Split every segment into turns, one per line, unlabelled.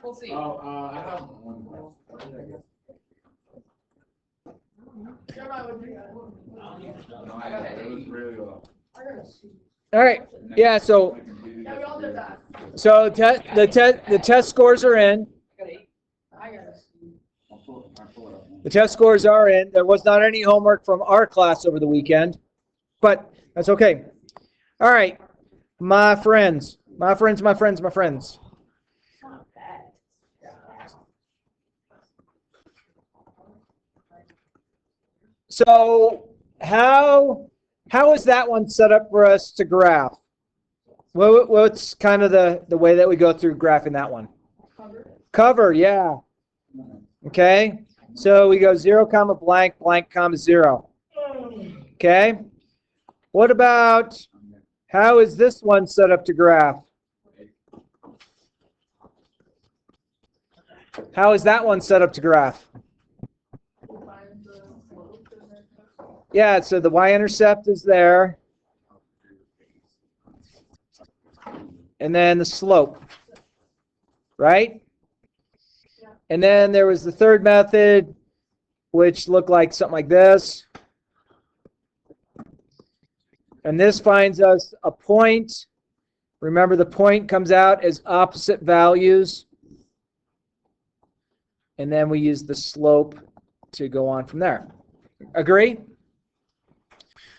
We'll see.
I have one more. It was really low.
All right. Yeah. So the test scores are in. The test scores are in. There was not any homework from our class over the weekend, but that's okay. All right, my friends. So how is that one set up for us to graph? What's kind of the way that we go through graphing that one? Cover, yeah. Okay. So we go 0, comma, blank, blank, comma, 0. Okay. What about how is this one set up to graph? How is that one set up to graph? Yeah, so the y-intercept is there. And then the slope. Right? And then there was the third method, which looked like something like this. And this finds us a point. Remember, the point comes out as opposite values. And then we use the slope to go on from there. Agree?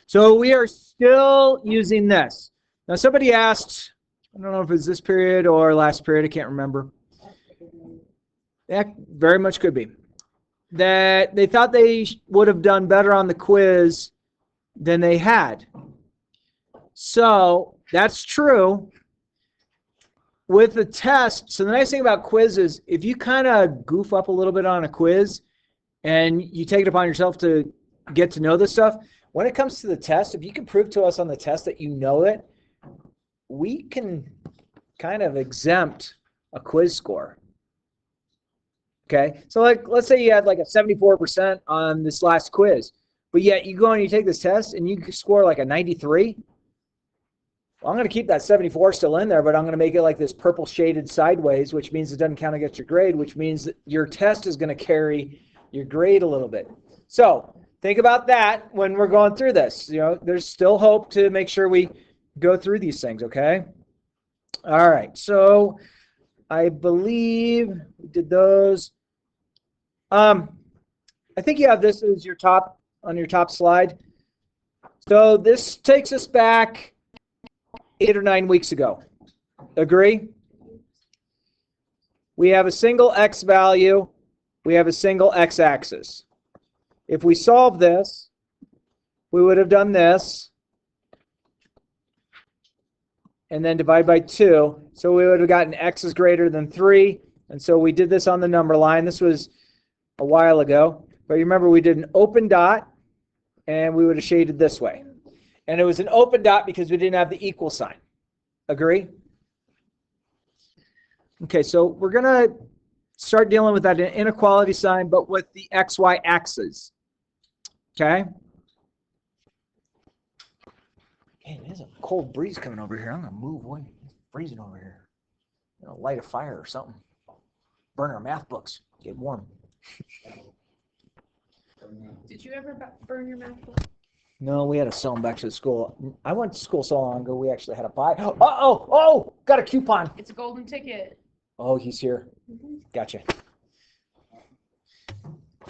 So we are still using this. Now somebody asked, I don't know if it was this period or last period, I can't remember. That very much could be. That they thought they would have done better on the quiz than they had. So that's true. With the test, so the nice thing about quizzes, if you kind of goof up a little bit on a quiz and you take it upon yourself to get to know this stuff, when it comes to the test, if you can prove to us on the test that you know it, we can kind of exempt a quiz score. Okay, so like let's say you had like a 74% on this last quiz, but yet you go and you take this test and you score like a 93. Well, I'm going to keep that 74 still in there, but I'm going to make it like this purple shaded sideways, which means it doesn't count against your grade, which means that your test is going to carry your grade a little bit. So think about that when we're going through this. You know, there's still hope to make sure we go through these things, okay? All right, so I believe we did those. I think you have this as your top, on your top slide. So this takes us back 8 or 9 weeks ago. Agree? We have a single x value. We have a single x-axis. If we solve this, we would have done this. And then divide by 2. So we would have gotten x is greater than 3. And so we did this on the number line. This was a while ago. But you remember we did an open dot, and we would have shaded this way. And it was an open dot because we didn't have the equal sign. Agree? Okay, so we're going to start dealing with that inequality sign, but with the xy axis. Okay? Hey, there's a cold breeze coming over here. I'm going to move away. It's freezing over here. I'm going to light a fire or something. Burn our math books. Get warm.
Did you ever burn your math book?
No, we had to sell them back to the school. I went to school so long ago, we actually had to buy. Oh, got a coupon.
It's a golden ticket.
Oh, he's here. Gotcha.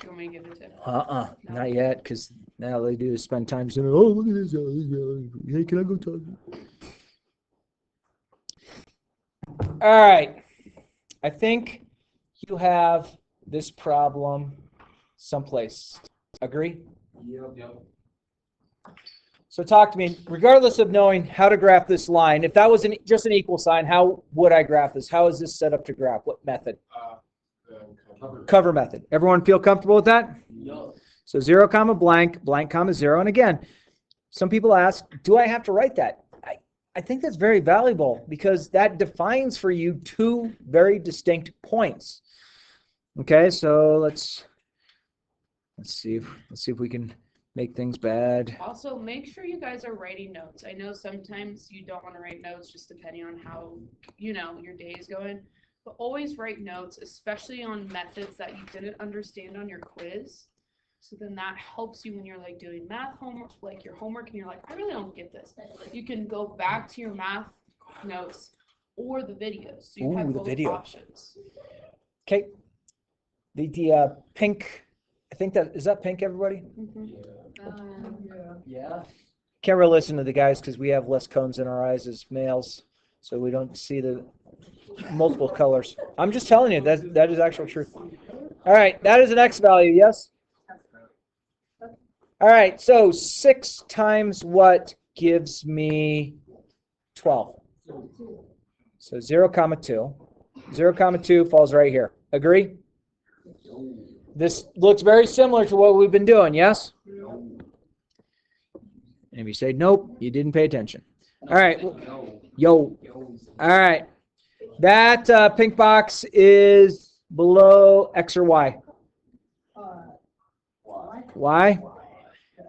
You want me to give it to him?
No. Not yet, because now all they do is spend time saying, oh, look at this. Hey, can I go talk? All right. I think you have this problem someplace. Agree?
Yep.
So talk to me, regardless of knowing how to graph this line, if that was just an equal sign, how would I graph this? How is this set up to graph? What method? Cover method. Everyone feel comfortable with that?
No.
So 0, comma, blank, blank, comma, 0. And again, some people ask, do I have to write that? I think that's very valuable because that defines for you 2 very distinct points. Okay, so let's see if we can make things bad.
Also, make sure you guys are writing notes. I know sometimes you don't want to write notes just depending on how, your day is going. But always write notes, especially on methods that you didn't understand on your quiz. So then that helps you when you're like doing math homework, like your homework, and you're like, I really don't get this. You can go back to your math notes or the videos. So you have
the
both
video.
options.
Okay. The pink, I think is that pink, everybody?
Yeah.
Can't really listen to the guys because we have less cones in our eyes as males, so we don't see the multiple colors. I'm just telling you, that is actual truth. All right, that is an X value, yes? All right, so 6 times what gives me 12? So 0, 2. 0, 2 falls right here. Agree? This looks very similar to what we've been doing, yes? And if you say nope, you didn't pay attention. All right. Yo. All right. That pink box is below X or Y? Y.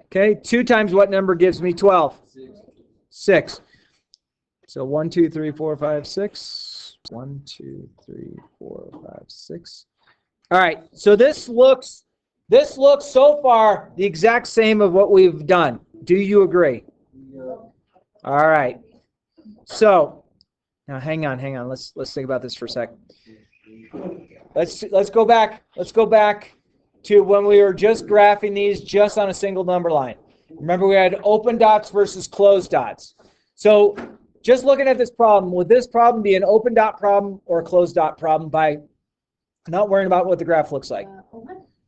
Okay. 2 times what number gives me 12? 6. So 1, 2, 3, 4, 5, 6. 1, 2, 3, 4, 5, 6. All right. So this looks so far the exact same of what we've done. Do you agree? All right. So now hang on. Let's think about this for a sec. Let's go back. Let's go back to when we were just graphing these just on a single number line. Remember, we had open dots versus closed dots. So just looking at this problem, would this problem be an open dot problem or a closed dot problem by not worrying about what the graph looks like?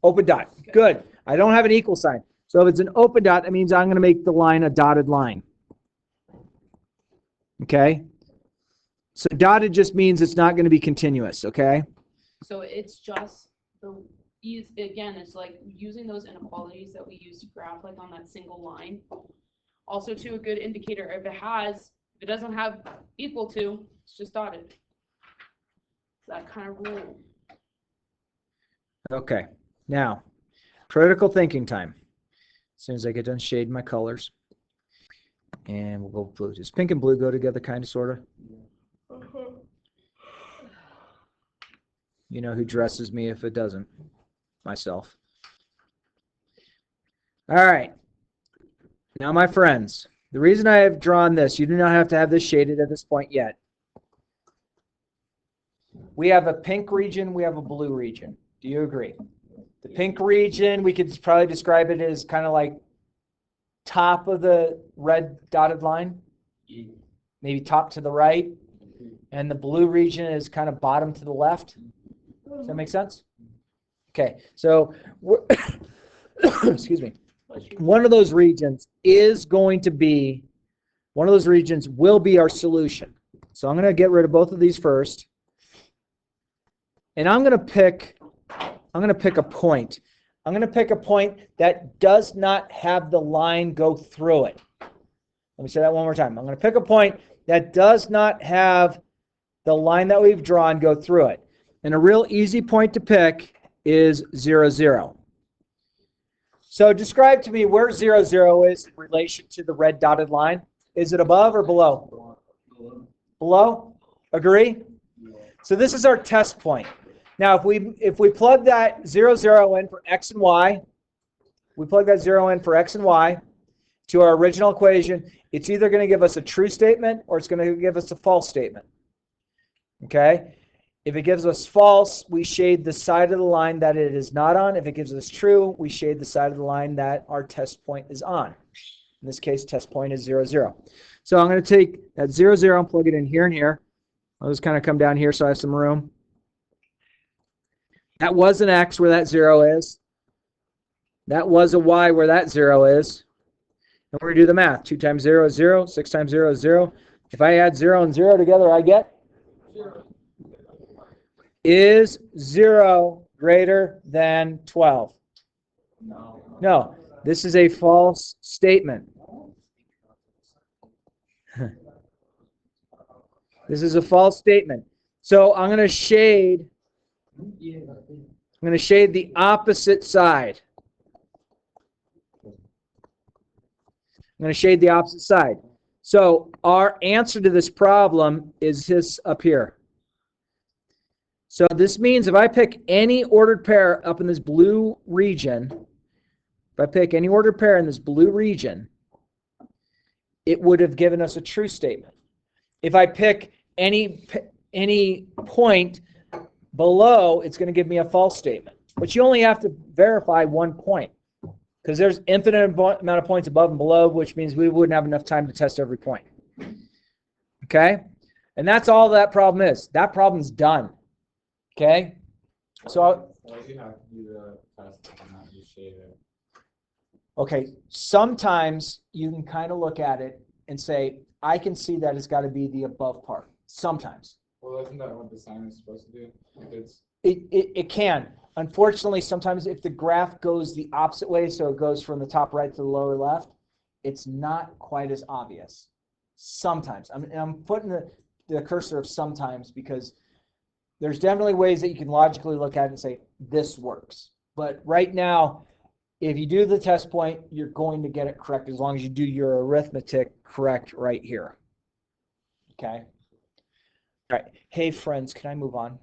Open dot. Good. I don't have an equal sign. So if it's an open dot, that means I'm going to make the line a dotted line. Okay? So dotted just means it's not going to be continuous, okay?
So it's just again, it's like using those inequalities that we use to graph like on that single line. Also, a good indicator, if it doesn't have equal to, it's just dotted. That kind of rule.
Okay. Now, critical thinking time. As soon as I get done shading my colors. And we'll go blue. Does pink and blue go together kind of, sort of? You know who dresses me if it doesn't? Myself. All right. Now, my friends, the reason I have drawn this, you do not have to have this shaded at this point yet. We have a pink region, we have a blue region. Do you agree? The pink region, we could probably describe it as kind of like top of the red dotted line, maybe top to the right, and the blue region is kind of bottom to the left. Does that make sense? Okay, so excuse me. One of those regions will be our solution. So I'm going to get rid of both of these first. And I'm going to pick a point. I'm going to pick a point that does not have the line go through it. Let me say that one more time. I'm going to pick a point that does not have the line that we've drawn go through it. And a real easy point to pick is 0, 0. So describe to me where 0, 0 is in relation to the red dotted line. Is it above or below? Below? Agree? So this is our test point. Now, if we plug that 0, 0 in for x and y, we plug that 0 in for x and y to our original equation, it's either going to give us a true statement or it's going to give us a false statement. Okay? If it gives us false, we shade the side of the line that it is not on. If it gives us true, we shade the side of the line that our test point is on. In this case, test point is 0, 0. So I'm going to take that 0, 0 and plug it in here and here. I'll just kind of come down here so I have some room. That was an x where that 0 is. That was a y where that 0 is. And we're going to do the math. 2 times 0 is 0. 6 times 0 is 0. If I add 0 and 0 together, I get 0. Is 0 greater than 12? No. This is a false statement. This is a false statement. So I'm going to shade the opposite side. I'm going to shade the opposite side. So our answer to this problem is this up here. So this means if I pick any ordered pair up in this blue region, if I pick any ordered pair in this blue region, it would have given us a true statement. If I pick any point below, it's going to give me a false statement. But you only have to verify one point because there's infinite amount of points above and below, which means we wouldn't have enough time to test every point. Okay? And that's all that problem is. That problem's done. Okay? So,
Why do you have to do the test and not just shade it?
okay, sometimes you can kind of look at it and say, I can see that it's got to be the above part. Sometimes.
Well, isn't that what the sign is supposed to do? If it's
It can. Unfortunately, sometimes if the graph goes the opposite way, so it goes from the top right to the lower left, it's not quite as obvious. Sometimes. I'm putting the cursor of sometimes because there's definitely ways that you can logically look at it and say, this works. But right now, if you do the test point, you're going to get it correct as long as you do your arithmetic correct right here. Okay? All right. Hey, friends, can I move on?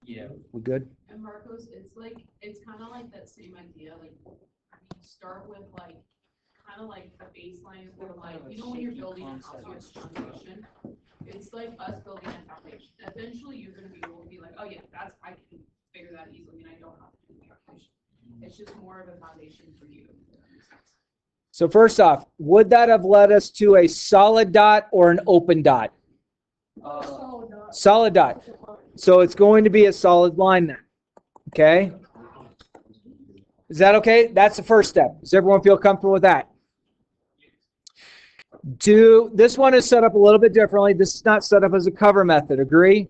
Yeah.
We good?
And Marcos, it's kind of like that same idea, like, you start with like, kind of like the baseline is where like, you know, when you're building a house, you have a foundation. It's like us building a foundation. Eventually, you're gonna be able to be like, oh yeah, I can figure that easily, and I don't have to do the calculation. It's just more of a foundation for you. If that makes sense.
So first off, would that have led us to a solid dot or an open dot? Solid dot. So it's going to be a solid line then. Okay? Is that okay? That's the first step. Does everyone feel comfortable with that? This one is set up a little bit differently. This is not set up as a cover method. Agree?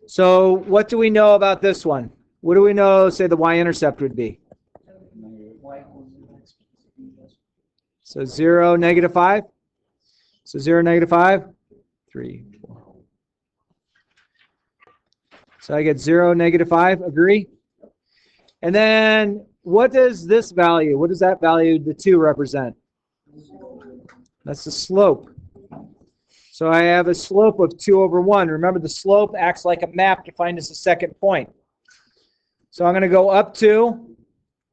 So what do we know about this one? What do we know, say, the y-intercept would be? So 0, negative 5. So 0, negative 5. 3, 4. So I get 0, negative 5. Agree? And then what does this value, what does that value, the 2, represent? That's the slope. So I have a slope of 2 over 1. Remember, the slope acts like a map to find us a second point. So I'm going to go up 2,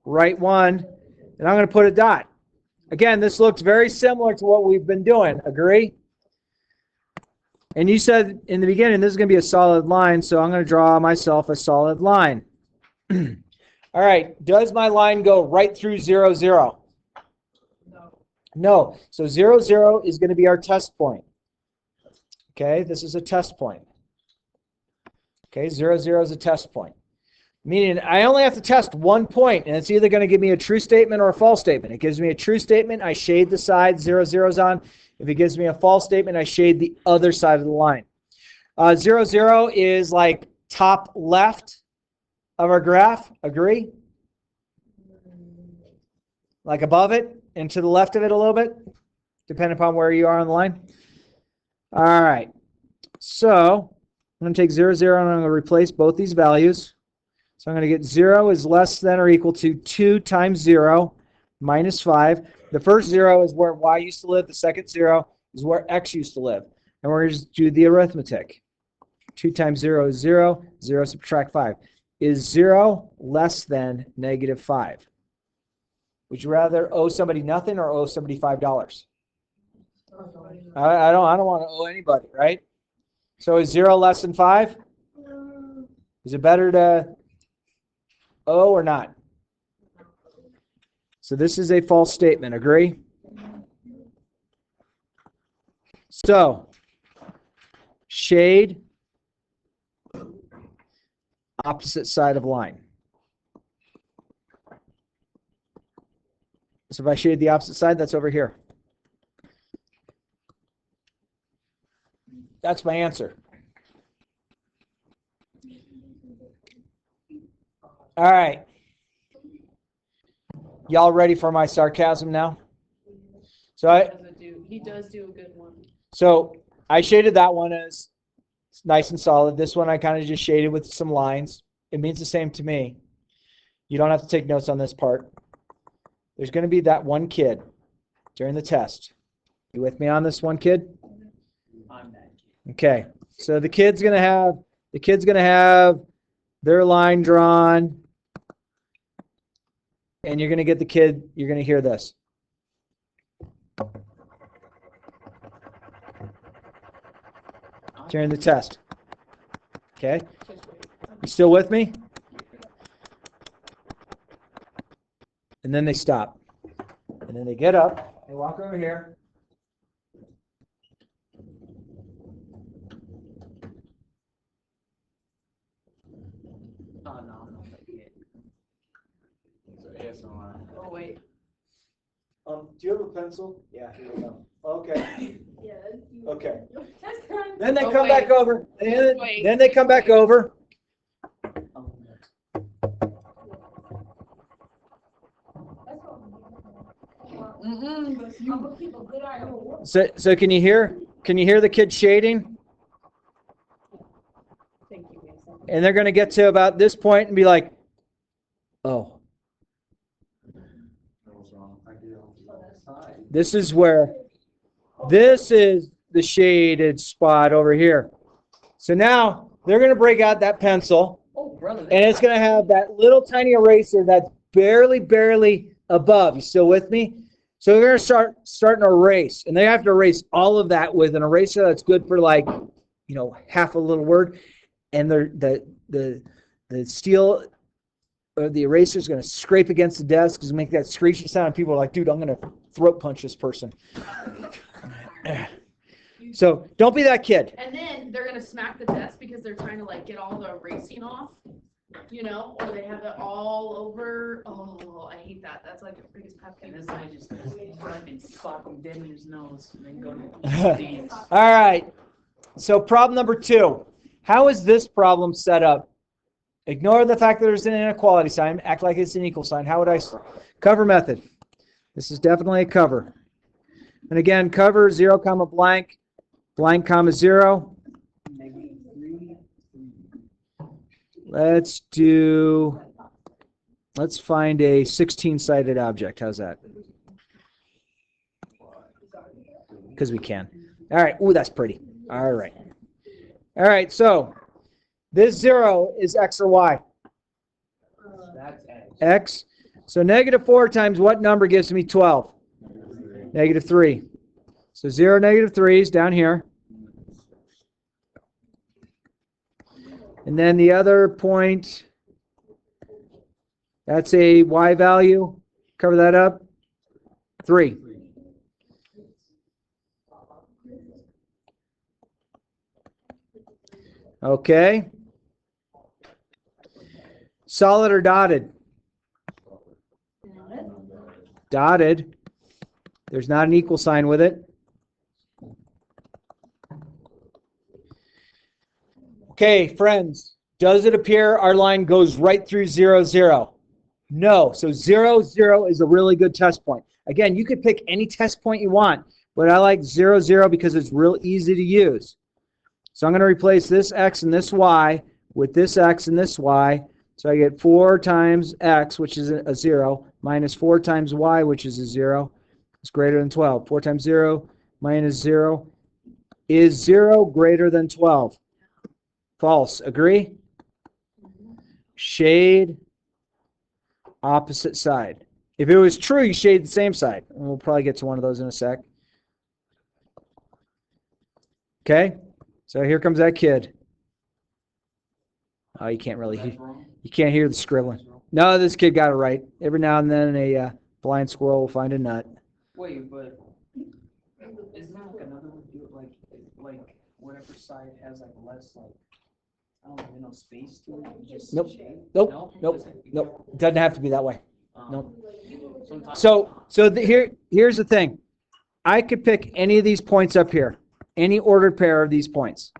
right 1, and I'm going to put a dot. Again, this looks very similar to what we've been doing. Agree? And you said in the beginning this is going to be a solid line, so I'm going to draw myself a solid line. All right, does my line go right through 0, 0? No. So 0, 0 is going to be our test point. Okay, this is a test point. Okay, 0, 0 is a test point. Meaning I only have to test one point, and it's either going to give me a true statement or a false statement. It gives me a true statement, I shade the side 0, 0's on. If it gives me a false statement, I shade the other side of the line. 0, 0 is like top left of our graph. Agree? Like above it and to the left of it a little bit, depending upon where you are on the line. All right. So I'm going to take 0, 0, and I'm going to replace both these values. So I'm going to get 0 is less than or equal to 2 times 0 minus 5. The first 0 is where y used to live. The second 0 is where x used to live. And we're going to just do the arithmetic. 2 times 0 is 0. 0 subtract 5. Is 0 less than negative 5? Would you rather owe somebody nothing or owe somebody $5? I don't want to owe anybody, right? So is 0 less than 5? Is it better to owe or not? So this is a false statement. Agree? So shade opposite side of line. So if I shade the opposite side, that's over here. That's my answer. All right. Y'all ready for my sarcasm now? So
He does do a good one.
So I shaded that one as nice and solid. This one I kind of just shaded with some lines. It means the same to me. You don't have to take notes on this part. There's going to be that one kid during the test. You with me on this one kid?
I'm that kid.
Okay. So the kid's going to have The kid's going to have their line drawn, and you're going to get the kid, you're going to hear this. During the test. Okay? You still with me? And then they stop. And then they get up, they walk over here.
Oh, no, I'm not that kid.
So ASMR.
Oh, wait.
Do you have a pencil? Yeah, here we go. Okay.
Yeah.
Okay.
That's kind
Then they
Oh,
come back
wait.
over. Then,
Wait.
then they come back over.
Oh,
I'm gonna keep a good eye on what.
So can you hear? Can you hear the kid shading?
Thank you, Mason.
And they're going to get to about this point and be like, "Oh,
What's wrong?
this is where, this is the shaded spot over here." So now they're going to break out that pencil,
oh, brother.
and it's going to have that little tiny eraser that's barely above. You still with me? So they're going to start an erase, and they have to erase all of that with an eraser that's good for like, half a little word, and the steel or the eraser is going to scrape against the desk because make that screeching sound. And people are like, "Dude, I'm going to throat punch this person." So don't be that kid.
And then they're gonna smack the desk because they're trying to like get all the erasing off, or they have it all over. Oh, I hate that. That's like the biggest pet
And
peeve.
this guy just fucking slap him dead in his nose and then go to dance.
All right. So problem number 2. How is this problem set up? Ignore the fact that there's an inequality sign. Act like it's an equal sign. How would I cover method? This is definitely a cover. And again, cover 0, blank, blank, 0. Let's find a 16-sided object. How's that? Because we can. All right. Ooh, that's pretty. All right. All right. So this 0 is x or y?
That's X.
X. So -4 times what number gives me 12? -3. So 0, -3 is down here. And then the other point, that's a y value. Cover that up. 3. Okay. Solid or dotted? Dotted. There's not an equal sign with it. Okay, friends, does it appear our line goes right through 0, 0? No. So 0, 0 is a really good test point. Again, you could pick any test point you want, but I like 0, 0 because it's real easy to use. So I'm going to replace this x and this y with this x and this y. So I get 4 times x, which is a 0, minus 4 times y, which is a 0. It's greater than 12. 4 times 0 minus 0. Is 0 greater than 12? False. Agree? Shade opposite side. If it was true, you shade the same side. And we'll probably get to one of those in a sec. Okay? So here comes that kid. Oh, you can't really hear. You can't hear the scribbling. No, this kid got it right. Every now and then a blind squirrel will find a nut.
Wait, but isn't there like another way to do it? Like whatever side has like less I don't even know, space to it. You just
Nope.
shade?
Nope.
No?
Nope.
Doesn't-
Nope. It doesn't have to be that way.
Nope.
Here's the thing. I could pick any of these points up here. Any ordered pair of these points.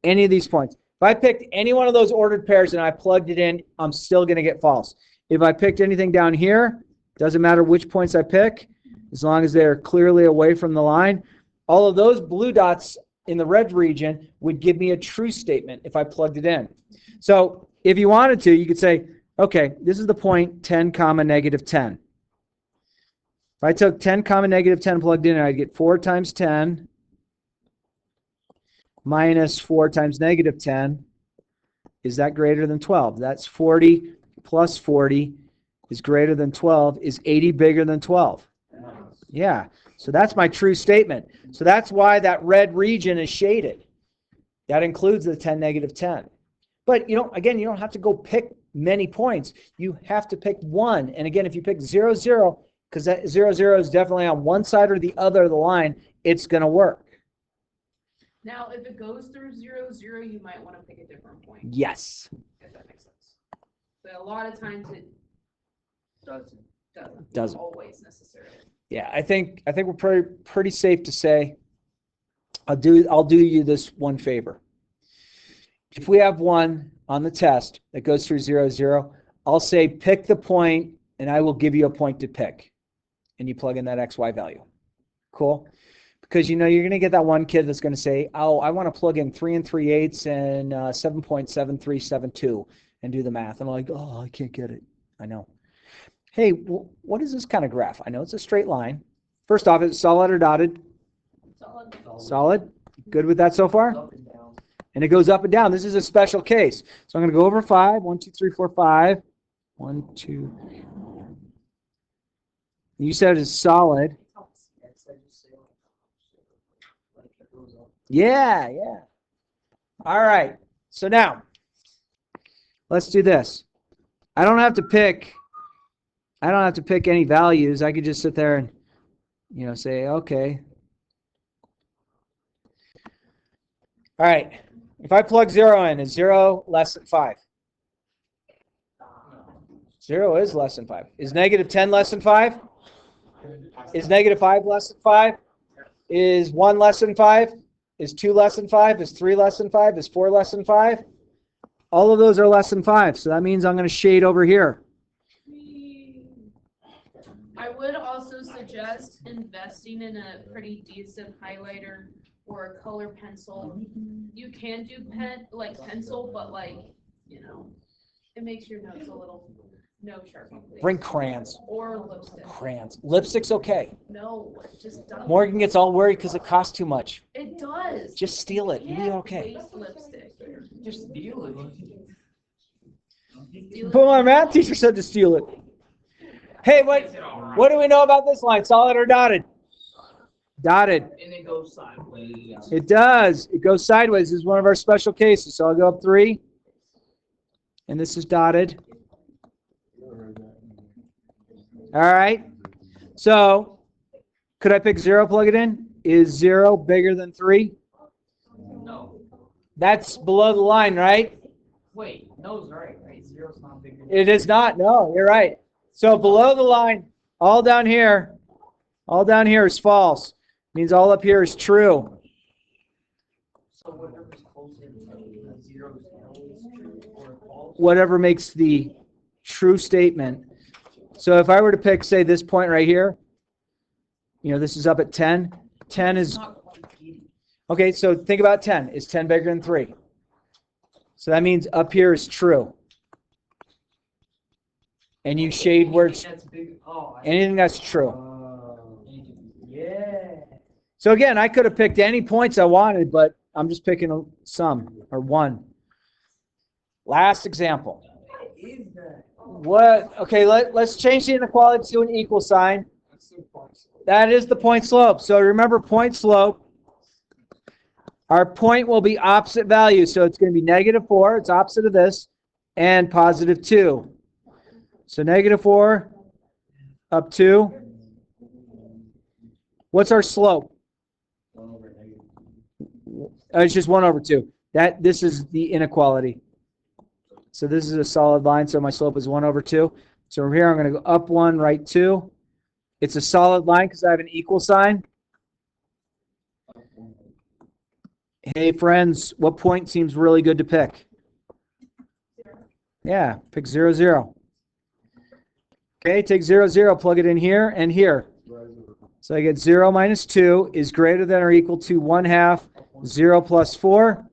Any of these points. If I picked any one of those ordered pairs and I plugged it in, I'm still going to get false. If I picked anything down here, doesn't matter which points I pick, as long as they're clearly away from the line. All of those blue dots in the red region would give me a true statement if I plugged it in. So if you wanted to, you could say, okay, this is the point 10, -10. If I took 10, -10 plugged in, I'd get 4 times 10 minus 4 times negative 10, is that greater than 12? That's 40 plus 40 is greater than 12. Is 80 bigger than 12? Yeah. So that's my true statement. So that's why that red region is shaded. That includes the 10, negative 10. But you don't have to go pick many points. You have to pick one. And again, if you pick 0, 0, because that 0, 0 is definitely on one side or the other of the line, it's going to work.
Now, if it goes through 0, 0, you might want to pick a different point,
Yes.
if that makes sense. But a lot of times it
Doesn't.
Doesn't.
always necessarily.
Yeah, I think we're pretty safe to say I'll do you this one favor. If we have one on the test that goes through 0, 0, I'll say pick the point and I will give you a point to pick. And you plug in that XY value. Cool? Because you're going to get that one kid that's going to say, oh, I want to plug in 3 3/8 and 7.7372 and do the math. And I'm like, oh, I can't get it. I know. Hey, what is this kind of graph? I know it's a straight line. First off, is it solid or dotted? Solid. Good with that so far?
Up and down.
And it goes up and down. This is a special case. So I'm going to go over 5. 1, 2, 3, 4, 5. 1, 2. You said it's solid. Yeah, yeah. All right. So now, let's do this. I don't have to pick any values. I could just sit there and, say, okay. All right. If I plug 0 in, is 0 less than 5? 0 is less than 5. Is negative 10 less than 5? Is negative 5 less than 5? Is 1 less than 5? Is 2 less than 5? Is 3 less than 5? Is 4 less than 5? All of those are less than 5. So that means I'm going to shade over here.
I would also suggest investing in a pretty decent highlighter or a color pencil. You can do pencil, but it makes your notes a little Sharpie, please.
Bring crayons.
Or lipstick.
Crayons. Lipstick's okay.
No, it just doesn't.
Morgan gets all worried because it costs too much.
It does.
Just steal it. You'll be okay.
Waste lipstick.
Just steal it.
Steal it.
But my math teacher said to steal it. Hey, what do we know about this line? Solid or dotted? Dotted.
And it goes sideways.
It does. It goes sideways. This is one of our special cases. So I'll go up 3. And this is dotted. All right. So could I pick 0, plug it in? Is 0 bigger than 3?
No.
That's below the line, right?
Wait, no's right? Zero's not bigger than
It is not. No, you're right. So below the line, all down here is false. Means all up here is true.
So whatever's closer to 0 is always true or false.
Whatever makes the true statement. So if I were to pick, say, this point right here, this is up at 10. 10 is, okay, so think about 10. Is 10 bigger than 3? So that means up here is true. And you shade where it's
That's big. Oh,
anything that's true.
yeah.
So again, I could have picked any points I wanted, but I'm just picking some or one. Last example.
What is that?
What? Okay, let's change the inequality to an equal sign. That is the point slope. So remember point slope. Our point will be opposite values. So it's going to be negative 4. It's opposite of this. And positive 2. So negative 4 up 2. What's our slope?
1 over negative.
It's just 1 over 2. This is the inequality. So this is a solid line, so my slope is 1 over 2. So from here, I'm going to go up 1, right 2. It's a solid line because I have an equal sign. Hey, friends, what point seems really good to pick? Yeah, pick 0, 0. Okay, take 0, 0, plug it in here and here. So I get 0 minus 2 is greater than or equal to 1/2 0 plus 4.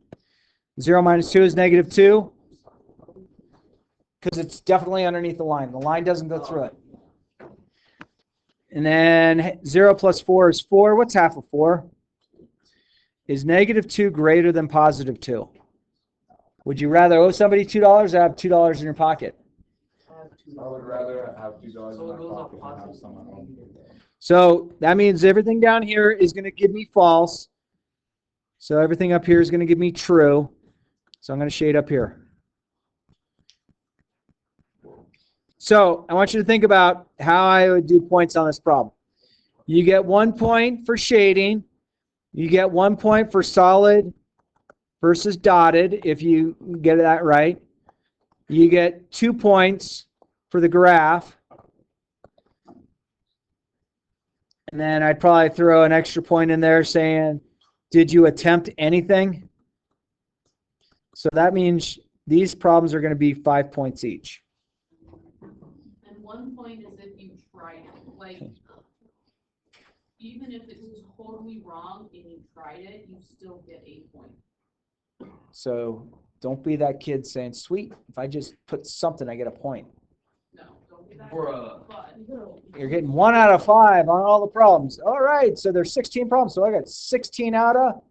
0 minus 2 is negative 2. Because it's definitely underneath the line. The line doesn't go through it. And then 0 plus 4 is 4. What's half of 4? Is -2 greater than +2? Would you rather owe somebody $2 or have $2 in your pocket?
I would rather have $2
So
in
it
my
goes up
pocket than have
positive.
someone owe me.
So that means everything down here is going to give me false. So everything up here is going to give me true. So I'm going to shade up here. So I want you to think about how I would do points on this problem. You get 1 point for shading. You get 1 point for solid versus dotted, if you get that right. You get 2 points for the graph. And then I'd probably throw an extra point in there saying, did you attempt anything? So that means these problems are going to be 5 points each.
And 1 point is if you tried it. Like, even if it's totally wrong and you tried it, you still get a point.
So don't be that kid saying, sweet, if I just put something, I get a point.
No, don't do that.
Bruh.
But
You're getting 1 out of 5 on all the problems. All right, so there's 16 problems. So I got 16 out of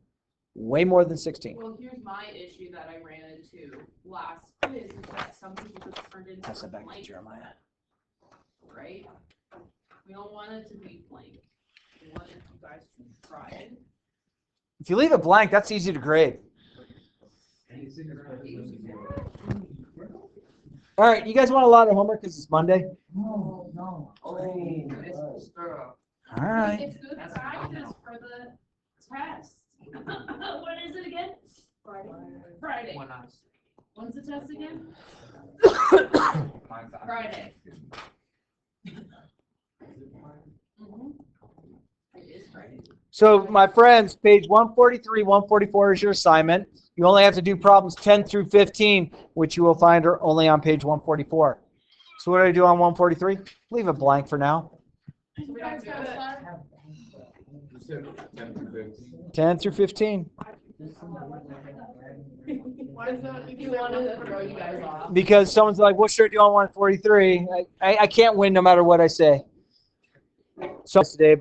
way more than 16.
well, here's my issue that I ran into last quiz is that some people just turned into
Pass that back to
blank,
Jeremiah.
right? We don't want it to be blank. We want it you guys to try it.
If you leave it blank, that's easy to grade. All right, you guys want a lot of homework because it's Monday?
No.
Oh, this girl.
All right.
It's good practice for the test. What is it again? Friday.
When I was-
When's the test again?
My God.
Friday. Mhm. It is Friday.
So, my friends, page 143, 144 is your assignment. You only have to do problems 10 through 15, which you will find are only on page 144. So, what do I do on 143? Leave it blank for now.
We don't do it.
You said 10 to 15.
10 through 15.
Why is that? If you wanted to throw you guys off.
Because someone's like, what should I do on 143? I can't win no matter what I say. So, today, but